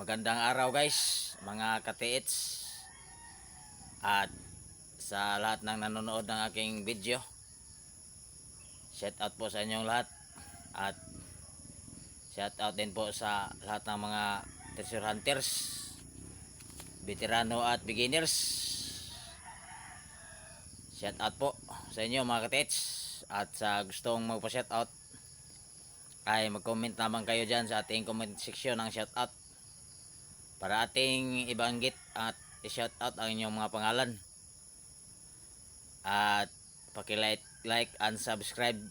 Magandang araw guys, mga ka-TH, at sa lahat ng nanonood ng aking video. Shout out po sa inyong lahat, at shout out din po sa lahat ng mga treasure hunters, veterano at beginners. Shout out po sa inyo mga ka-TH, at sa gustong magpa-shout out ay mag-comment naman kayo dyan sa ating comment section ng shout out para ating ibanggit at i-shout out ang inyong mga pangalan. At paki-like and subscribe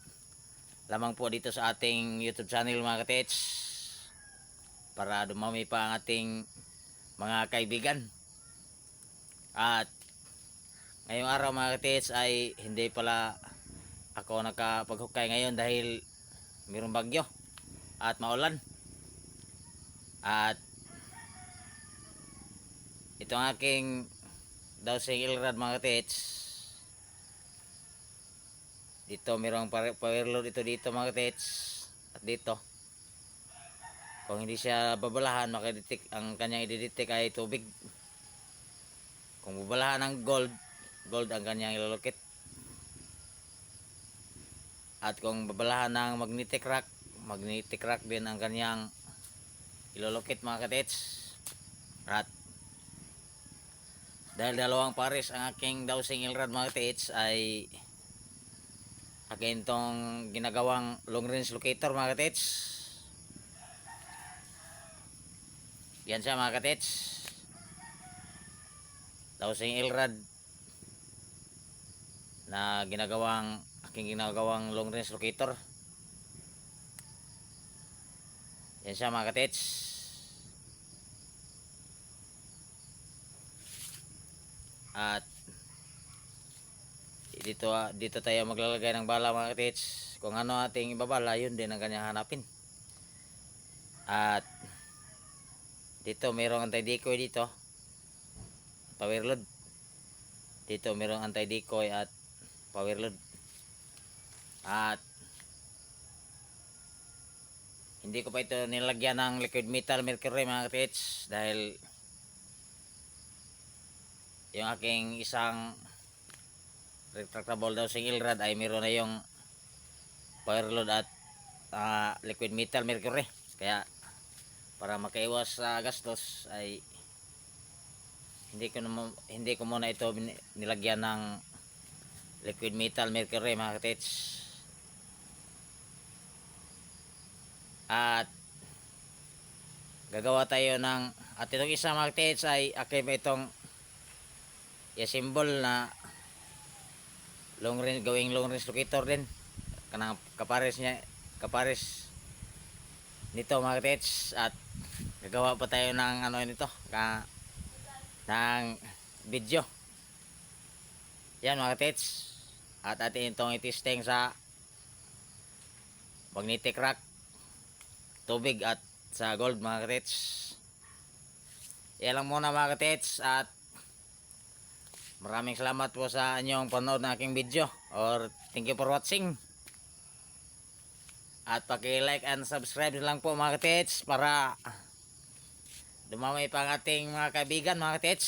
lamang po dito sa ating YouTube channel mga ka-TH para dumami pa ang ating mga kaibigan. At ngayong araw mga ka-TH ay hindi pala ako nakapaghukay ngayon dahil mayroong bagyo at maulan. At itong aking dowsing ilrad mga ka-TH, dito mayroong power load ito dito mga ka-TH, at dito kung hindi siya babalahan makadetect, ang kanyang i-detect ay tubig. Kung babalahan ng gold ang kanyang ilolokit, at kung babalahan ng magnetic rock din ang kanyang ilolokit mga ka-TH. At dahil dalawang pares ang aking dowsing ilrad mga ka-TH ay akin tong ginagawang long range locator mga ka-TH. Yan siya mga ka-TH, dowsing ilrad na aking ginagawang long range locator. Yan siya mga ka-TH. At dito tayo maglalagay ng bala mga ka-TH. Kung ano ating ibabala, yun din ang kanyang hanapin. At dito mayroong anti-decoy dito, power load. Dito mayroong anti-decoy at power load. At hindi ko pa ito nilagyan ng liquid metal mercury mga ka-TH dahil yung aking isang retractable dowsing ilrad ay meron na yung power load at liquid metal mercury. Kaya para makaiwas sa gastos ay hindi ko muna ito nilagyan ng liquid metal mercury mga ka-TH. At gagawa tayo ng, at itong isa mga ka-TH ay akin itong i-symbol na long range locator din. Kanang kapares nito mga ka-TH. At gagawa pa tayo ng nito ng video. Yan mga ka-TH. At atin itong itisting sa magnetic rock, tubig at sa gold mga ka-TH. Yan lang muna mga ka-TH, at maraming salamat po sa inyong panood ng aking video, or thank you for watching. At paki-like and subscribe lang po mga ka-TH para dumami pa ang ating mga kaibigan mga ka-TH.